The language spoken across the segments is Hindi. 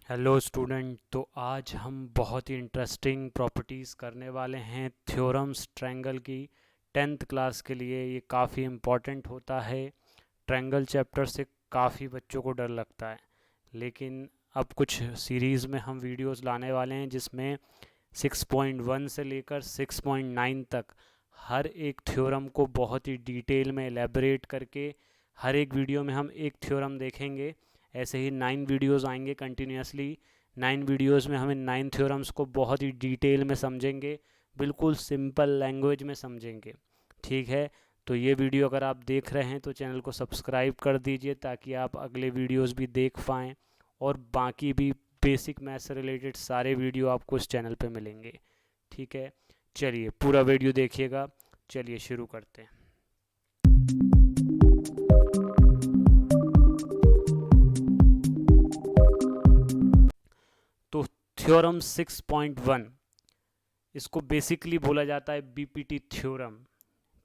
Hello student. तो आज हम बहुत ही इंटरेस्टिंग प्रॉपर्टीज़ करने वाले हैं थ्योरम्स ट्रायंगल की। 10th क्लास के लिए ये काफ़ी इम्पॉर्टेंट होता है। ट्रायंगल चैप्टर से काफ़ी बच्चों को डर लगता है, लेकिन अब कुछ सीरीज़ में हम वीडियोस लाने वाले हैं जिसमें 6.1 से लेकर 6.9 तक हर एक थ्योरम को बहुत ही डिटेल में एलेबरेट करके हर एक वीडियो में हम एक थ्योरम देखेंगे। ऐसे ही 9 वीडियोस आएंगे कंटिन्यूसली। 9 वीडियोस में हमें 9 थ्योरम्स को बहुत ही डिटेल में समझेंगे, बिल्कुल सिंपल लैंग्वेज में समझेंगे। ठीक है, तो ये वीडियो अगर आप देख रहे हैं तो चैनल को सब्सक्राइब कर दीजिए ताकि आप अगले वीडियोस भी देख पाएँ, और बाकी भी बेसिक मैथ से रिलेटेड सारे वीडियो आपको इस चैनल पे मिलेंगे। ठीक है, चलिए पूरा वीडियो देखिएगा। चलिए शुरू करते हैं। तो थ्योरम 6.1, इसको बेसिकली बोला जाता है बीपीटी थ्योरम।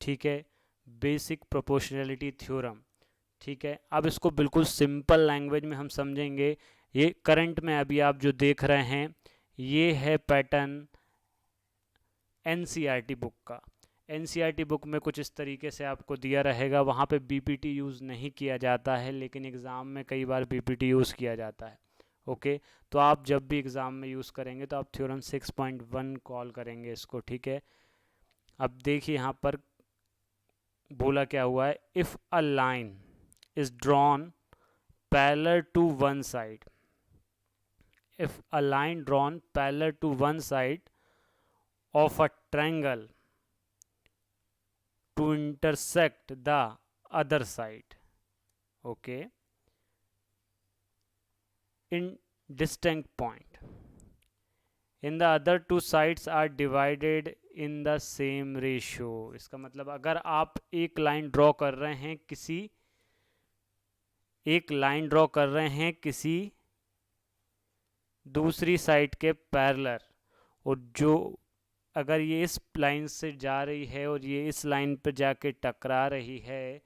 ठीक है, बेसिक प्रोपोर्शनैलिटी थ्योरम। ठीक है, अब इसको बिल्कुल सिंपल लैंग्वेज में हम समझेंगे। ये करंट में अभी आप जो देख रहे हैं ये है पैटर्न एनसीईआरटी बुक का। एनसीईआरटी बुक में कुछ इस तरीके से आपको दिया रहेगा, वहाँ पे बीपीटी यूज़ नहीं किया जाता है, लेकिन एग्ज़ाम में कई बार बीपीटी यूज़ किया जाता है। ओके, तो आप जब भी एग्ज़ाम में यूज़ करेंगे तो आप थ्योरम 6.1 कॉल करेंगे इसको। ठीक है, अब देखिए यहाँ पर बोला क्या हुआ है। If a line is drawn parallel to one side, if a line drawn parallel to one side of a triangle to intersect the other side, okay, in distinct point, in the other two sides are divided in the same ratio। इसका मतलब अगर आप एक लाइन ड्रॉ कर रहे हैं किसी दूसरी साइड के पैरेलल, और जो अगर ये इस लाइन से जा रही है और ये इस लाइन पर जाके टकरा रही है,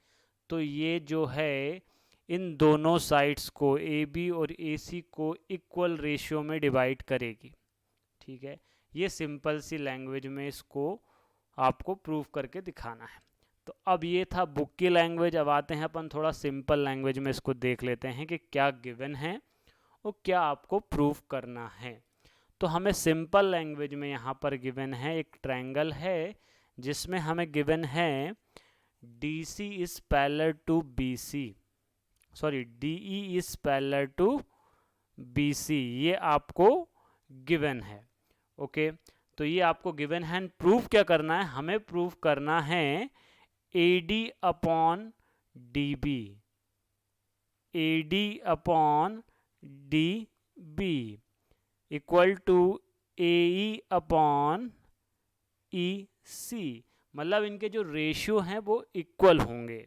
तो ये जो है इन दोनों साइड्स को ए बी और ए सी को इक्वल रेशियो में डिवाइड करेगी। ठीक है, ये सिंपल सी लैंग्वेज में इसको आपको प्रूव करके दिखाना है। तो अब ये था बुक की लैंग्वेज। अब आते हैं अपन थोड़ा सिंपल लैंग्वेज में इसको देख लेते हैं कि क्या गिवन है और क्या आपको प्रूव करना है। तो हमें सिंपल लैंग्वेज में यहाँ पर गिवन है एक ट्रायंगल है जिसमें हमें गिवन है DC is parallel to BC, sorry DE is parallel to BC, ये आपको गिवन है। ओके, तो ये आपको गिवन है। प्रूफ क्या करना है, हमें प्रूफ करना है AD upon DB, AD upon DB equal to AE upon EC, मतलब इनके जो रेशियो हैं वो इक्वल होंगे।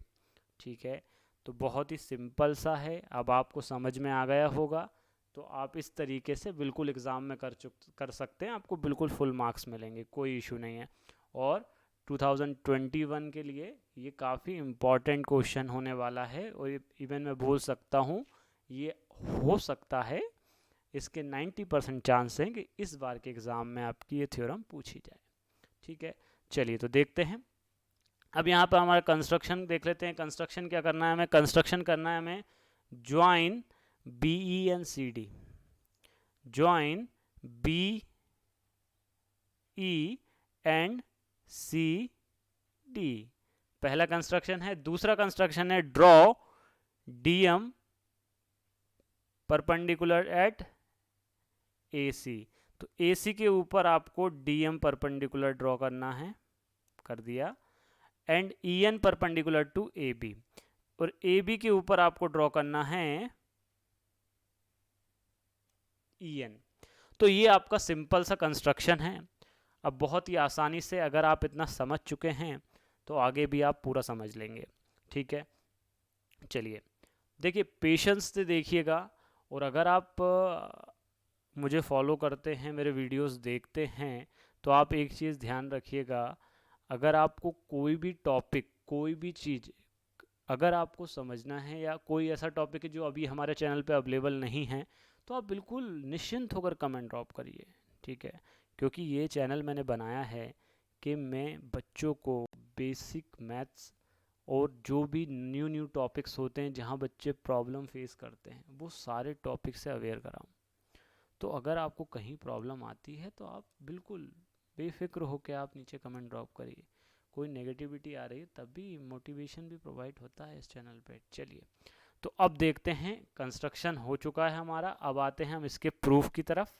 ठीक है, तो बहुत ही सिंपल सा है, अब आपको समझ में आ गया होगा। तो आप इस तरीके से बिल्कुल एग्ज़ाम में कर सकते हैं, आपको बिल्कुल फुल मार्क्स मिलेंगे, कोई इशू नहीं है। और 2021 के लिए ये काफ़ी इम्पॉर्टेंट क्वेश्चन होने वाला है, और इवन मैं बोल सकता हूँ ये हो सकता है इसके 90% चांस हैं कि इस बार के एग्ज़ाम में आपकी ये थ्योरम पूछी जाए। ठीक है, चलिए तो देखते हैं। अब यहाँ पर हमारा कंस्ट्रक्शन देख लेते हैं। कंस्ट्रक्शन क्या करना है हमें, कंस्ट्रक्शन करना है हमें join BE and CD, join BE and CD, पहला कंस्ट्रक्शन है। दूसरा कंस्ट्रक्शन है draw DM perpendicular eight AC, तो AC के ऊपर आपको DM परपेंडिकुलर ड्रॉ करना है, कर दिया। And EN perpendicular to AB, और AB के ऊपर आपको ड्रॉ करना है EN। तो ये आपका सिंपल सा कंस्ट्रक्शन है। अब बहुत ही आसानी से अगर आप इतना समझ चुके हैं तो आगे भी आप पूरा समझ लेंगे। ठीक है, चलिए देखिए, पेशेंस से देखिएगा। और अगर आप मुझे फॉलो करते हैं, मेरे वीडियोस देखते हैं, तो आप एक चीज़ ध्यान रखिएगा। अगर आपको कोई भी टॉपिक, कोई भी चीज़ अगर आपको समझना है, या कोई ऐसा टॉपिक है जो अभी हमारे चैनल पे अवेलेबल नहीं है, तो आप बिल्कुल निश्चिंत होकर कमेंट ड्रॉप करिए, ठीक है। क्योंकि ये चैनल मैंने बनाया है कि मैं बच्चों को बेसिक मैथ्स और जो भी न्यू टॉपिक्स होते हैं जहाँ बच्चे प्रॉब्लम फेस करते हैं वो सारे टॉपिक से अवेयर कराऊँ। तो अगर आपको कहीं प्रॉब्लम आती है तो आप बिल्कुल बेफिक्र होकर आप नीचे कमेंट ड्रॉप करिए। कोई नेगेटिविटी आ रही है तब भी मोटिवेशन भी प्रोवाइड होता है इस चैनल पे। चलिए, तो अब देखते हैं, कंस्ट्रक्शन हो चुका है हमारा, अब आते हैं हम इसके प्रूफ की तरफ।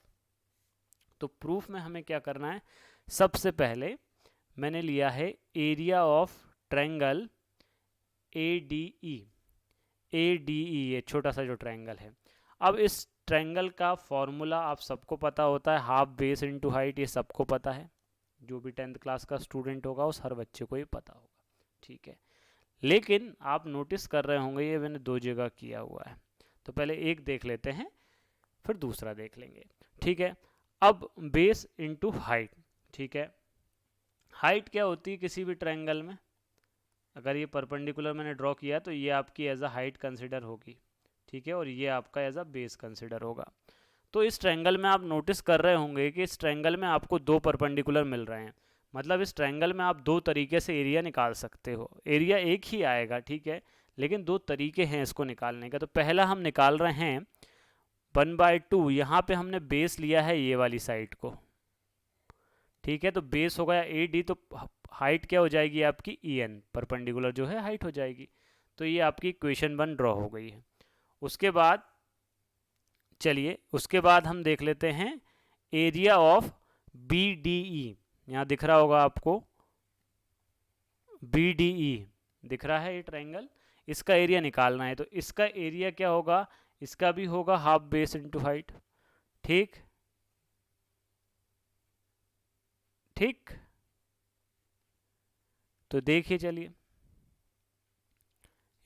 तो प्रूफ में हमें क्या करना है, सबसे पहले मैंने लिया है area of triangle ADE। ADE ये छोटा सा जो ट्रायंगल है। अब इस ट्रायंगल का फॉर्मूला आप सबको पता होता है, हाफ बेस इनटू हाइट, ये सबको पता है। जो भी 10th क्लास का स्टूडेंट होगा उस हर बच्चे को ये पता होगा, ठीक है। लेकिन आप नोटिस कर रहे होंगे ये मैंने 2 जगह किया हुआ है। तो पहले एक देख लेते हैं फिर दूसरा देख लेंगे, ठीक है। अब बेस इनटू हाइट, ठीक है। हाइट क्या होती है किसी भी ट्रायंगल में, अगर ये परपेंडिकुलर मैंने ड्रॉ किया तो ये आपकी एज अ हाइट कंसिडर होगी, ठीक है, और ये आपका एज अ बेस कंसिडर होगा। तो इस ट्रायंगल में आप नोटिस कर रहे होंगे कि इस ट्रायंगल में आपको 2 परपेंडिकुलर मिल रहे हैं। मतलब इस ट्रायंगल में आप 2 तरीके से एरिया निकाल सकते हो। एरिया एक ही आएगा, ठीक है, लेकिन 2 तरीके हैं इसको निकालने का। तो पहला हम निकाल रहे हैं 1/2। यहाँ पे हमने बेस लिया है ये वाली साइड को, ठीक है। तो बेस हो गया AD, तो हाइट क्या हो जाएगी आपकी EN, परपेंडिकुलर जो है हाइट हो जाएगी। तो ये आपकी इक्वेशन 1 ड्रॉ हो गई है। उसके बाद चलिए, उसके बाद हम देख लेते हैं एरिया ऑफ BDE। यहाँ दिख रहा होगा आपको BDE दिख रहा है, ये ट्रायंगल, इसका एरिया निकालना है। तो इसका एरिया क्या होगा, इसका भी होगा हाफ बेस इनटू हाइट, ठीक ठीक। तो देखिए, चलिए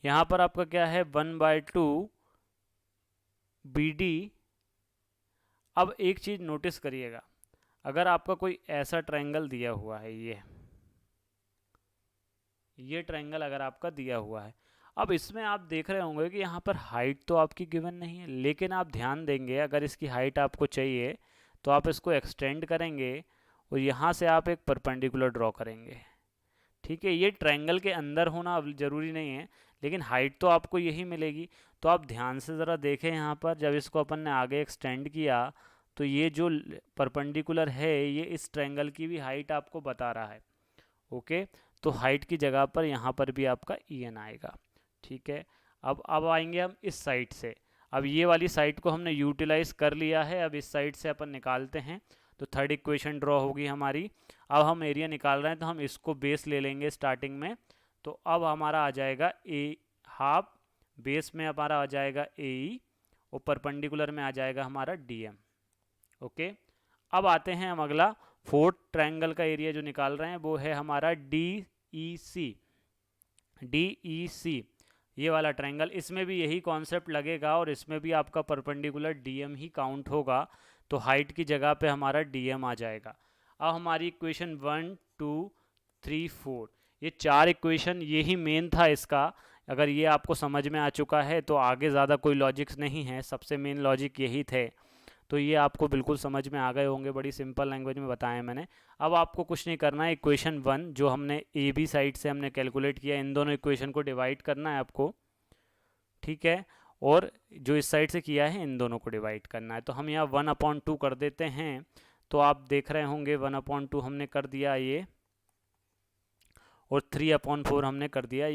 यहाँ पर आपका क्या है 1/2 BD। अब एक चीज नोटिस करिएगा, अगर आपका कोई ऐसा ट्रायंगल दिया हुआ है, ये ट्रायंगल अगर आपका दिया हुआ है, अब इसमें आप देख रहे होंगे कि यहाँ पर हाइट तो आपकी गिवन नहीं है, लेकिन आप ध्यान देंगे अगर इसकी हाइट आपको चाहिए तो आप इसको एक्सटेंड करेंगे और यहाँ से आप एक परपेंडिकुलर ड्रॉ करेंगे, ठीक है। ये ट्रायंगल के अंदर होना अब ज़रूरी नहीं है, लेकिन हाइट तो आपको यही मिलेगी। तो आप ध्यान से ज़रा देखें, यहाँ पर जब इसको अपन ने आगे एक्सटेंड किया तो ये जो परपेंडिकुलर है ये इस ट्रायंगल की भी हाइट आपको बता रहा है, ओके। तो हाइट की जगह पर यहाँ पर भी आपका EN आएगा, ठीक है। अब आएंगे हम इस साइड से। अब ये वाली साइड को हमने यूटिलाइज कर लिया है, अब इस साइड से अपन निकालते हैं। तो थर्ड इक्वेशन ड्रॉ होगी हमारी। अब हम एरिया निकाल रहे हैं तो हम इसको बेस ले लेंगे स्टार्टिंग में। तो अब हमारा आ जाएगा हाफ, बेस में हमारा आ जाएगा AE और परपेंडिकुलर में आ जाएगा हमारा DM, ओके। अब आते हैं हम अगला, फोर्थ ट्रायंगल का एरिया जो निकाल रहे हैं वो है हमारा DEC। ये वाला ट्रायंगल, इसमें भी यही कॉन्सेप्ट लगेगा और इसमें भी आपका परपेंडिकुलर DM ही काउंट होगा। तो हाइट की जगह पे हमारा DM आ जाएगा। अब हमारी इक्वेशन 1 2 3 4, ये 4 इक्वेशन, यही मेन था इसका। अगर ये आपको समझ में आ चुका है तो आगे ज़्यादा कोई लॉजिक्स नहीं है, सबसे मेन लॉजिक यही थे। तो ये आपको बिल्कुल समझ में आ गए होंगे, बड़ी सिंपल लैंग्वेज में बताया मैंने। अब आपको कुछ नहीं करना है, इक्वेशन 1 जो हमने AB साइड से हमने कैलकुलेट किया, इन दोनों इक्वेशन को डिवाइड करना है आपको, ठीक है। और जो इस साइड से किया है इन दोनों को डिवाइड करना है। तो हम यहाँ 1/2 कर देते हैं। तो आप देख रहे होंगे 1/2 हमने कर दिया ये, और 3/4 हमने कर दिया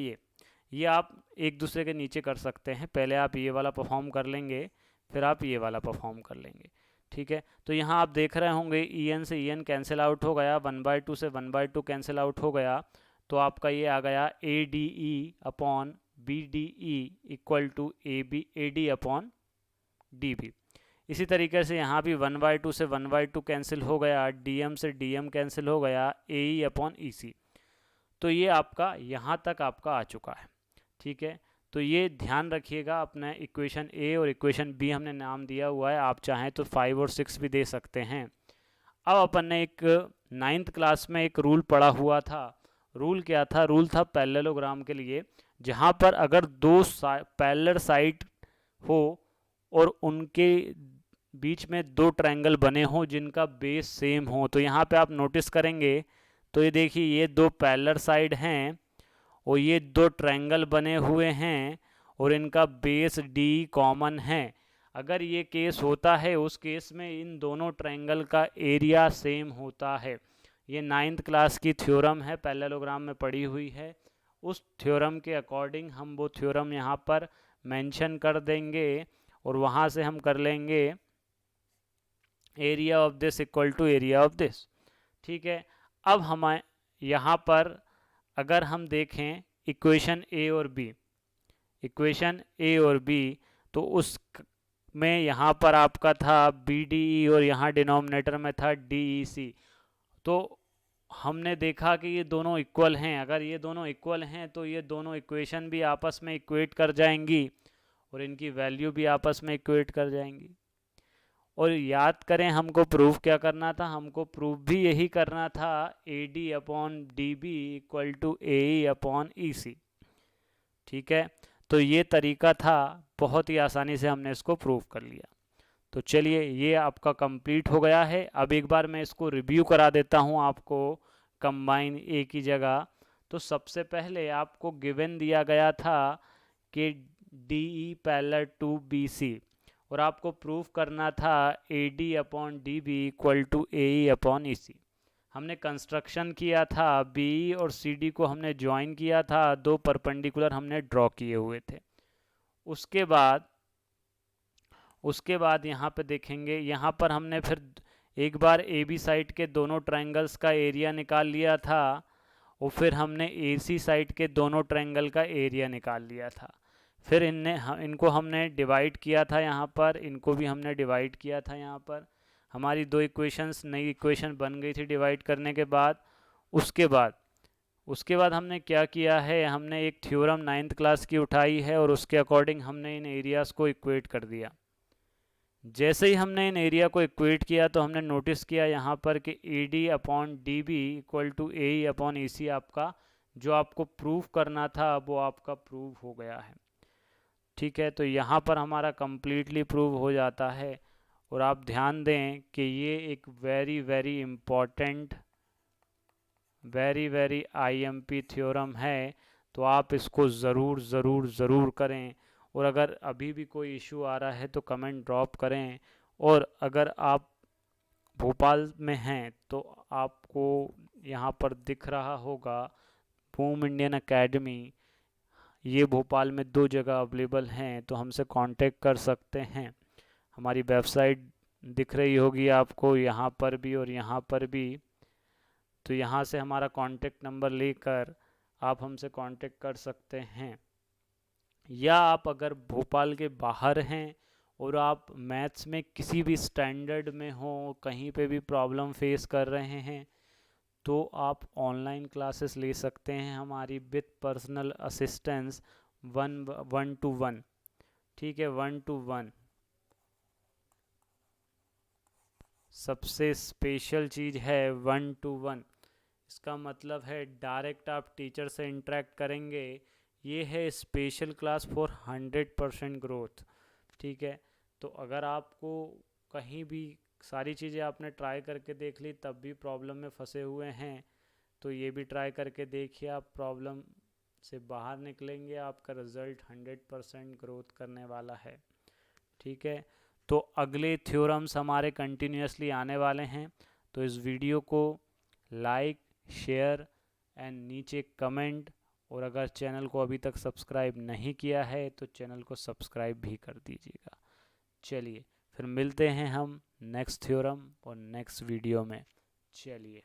ये आप एक दूसरे के नीचे कर सकते हैं। पहले आप ये वाला परफॉर्म कर लेंगे, फिर आप ये वाला परफॉर्म कर लेंगे, ठीक है। तो यहाँ आप देख रहे होंगे EN से EN कैंसिल आउट हो गया, 1/2 से 1/2 कैंसिल आउट हो गया। तो आपका ये आ गया ADE upon BDE equal to AD upon DB। इसी तरीके से यहाँ भी 1/2 से 1/2 कैंसिल हो गया, DM से DM कैंसिल हो गया, AE अपॉन EC। तो ये आपका यहाँ तक आपका आ चुका है, ठीक है। तो ये ध्यान रखिएगा, अपना इक्वेशन A और इक्वेशन B हमने नाम दिया हुआ है, आप चाहें तो 5 और 6 भी दे सकते हैं। अब अपन ने एक 9th क्लास में एक रूल पढ़ा हुआ था। रूल क्या था, रूल था पैरेललोग्राम के लिए, जहाँ पर अगर 2 पैरेलल साइड हो और उनके बीच में दो ट्रायंगल बने हों जिनका बेस सेम हो। तो यहाँ पे आप नोटिस करेंगे तो ये देखिए ये दो पैरेलल साइड हैं और ये दो ट्रायंगल बने हुए हैं और इनका बेस डी कॉमन है। अगर ये केस होता है उस केस में इन दोनों ट्रायंगल का एरिया सेम होता है। ये 9th क्लास की थ्योरम है, पैरेललोग्राम में पड़ी हुई है। उस थ्योरम के अकॉर्डिंग हम वो थ्योरम यहाँ पर मेंशन कर देंगे और वहाँ से हम कर लेंगे area of this equal to area of this. ठीक है, अब हमें यहाँ पर अगर हम देखें इक्वेशन ए और बी, इक्वेशन ए और बी, तो उस में यहाँ पर आपका था बी डी ई और यहाँ डिनोमिनेटर में था डी ई सी। तो हमने देखा कि ये दोनों इक्वल हैं। अगर ये दोनों इक्वल हैं तो ये दोनों इक्वेशन भी आपस में इक्वेट कर जाएंगी और इनकी वैल्यू भी आपस में इक्वेट कर जाएंगी। और याद करें हमको प्रूफ क्या करना था, हमको प्रूफ भी यही करना था A D upon D B equal to A E upon E C. ठीक है, तो ये तरीका था, बहुत ही आसानी से हमने इसको प्रूव कर लिया। तो चलिए ये आपका कंप्लीट हो गया है। अब एक बार मैं इसको रिव्यू करा देता हूँ आपको कंबाइन ए की जगह। तो सबसे पहले आपको गिवन दिया गया था कि D E parallel to B C और आपको प्रूफ करना था A D upon D B equal to A E upon E C. हमने कंस्ट्रक्शन किया था, बी और सी डी को हमने ज्वाइन किया था, दो परपेंडिकुलर हमने ड्रॉ किए हुए थे। उसके बाद यहाँ पे देखेंगे, यहाँ पर हमने फिर एक बार ए बी साइड के दोनों ट्रायंगल्स का एरिया निकाल लिया था और फिर हमने ए सी साइड के दोनों ट्रायंगल का एरिया निकाल लिया था। फिर इनको हमने डिवाइड किया था, यहाँ पर इनको भी हमने डिवाइड किया था। यहाँ पर हमारी दो इक्वेशंस, नई इक्वेशन बन गई थी डिवाइड करने के बाद। उसके बाद हमने क्या किया है, हमने एक थ्योरम 9th क्लास की उठाई है और उसके अकॉर्डिंग हमने इन एरियाज़ को इक्वेट कर दिया। जैसे ही हमने इन एरिया को इक्वेट किया तो हमने नोटिस किया यहाँ पर कि A D upon D B equal to A E upon E C, आपका जो आपको प्रूफ करना था वो आपका प्रूव हो गया है। ठीक है, तो यहाँ पर हमारा कम्प्लीटली प्रूव हो जाता है। और आप ध्यान दें कि ये एक very very important, very IMP theorem है, तो आप इसको ज़रूर ज़रूर ज़रूर करें। और अगर अभी भी कोई इशू आ रहा है तो कमेंट ड्रॉप करें। और अगर आप भोपाल में हैं तो आपको यहाँ पर दिख रहा होगा बूम इंडियन एकेडमी, ये भोपाल में 2 जगह अवेलेबल हैं, तो हमसे कांटेक्ट कर सकते हैं। हमारी वेबसाइट दिख रही होगी आपको यहाँ पर भी और यहाँ पर भी। तो यहाँ से हमारा कांटेक्ट नंबर लेकर आप हमसे कांटेक्ट कर सकते हैं। या आप अगर भोपाल के बाहर हैं और आप मैथ्स में किसी भी स्टैंडर्ड में हो, कहीं पे भी प्रॉब्लम फेस कर रहे हैं, तो आप ऑनलाइन क्लासेस ले सकते हैं हमारी विथ पर्सनल असिस्टेंस 1-1। ठीक है, 1-1। सबसे स्पेशल चीज़ है 1-1। इसका मतलब है डायरेक्ट आप टीचर से इंटरेक्ट करेंगे। ये है स्पेशल क्लास फॉर 100% ग्रोथ। ठीक है, तो अगर आपको कहीं भी सारी चीज़ें आपने ट्राई करके देख ली तब भी प्रॉब्लम में फंसे हुए हैं, तो ये भी ट्राई करके देखिए, आप प्रॉब्लम से बाहर निकलेंगे, आपका रिज़ल्ट 100% ग्रोथ करने वाला है। ठीक है, तो अगले थ्योरम्स हमारे कंटिन्यूसली आने वाले हैं। तो इस वीडियो को लाइक, शेयर एंड नीचे कमेंट, और अगर चैनल को अभी तक सब्सक्राइब नहीं किया है तो चैनल को सब्सक्राइब भी कर दीजिएगा। चलिए फिर मिलते हैं हम नेक्स्ट थ्योरम और नेक्स्ट वीडियो में। चलिए।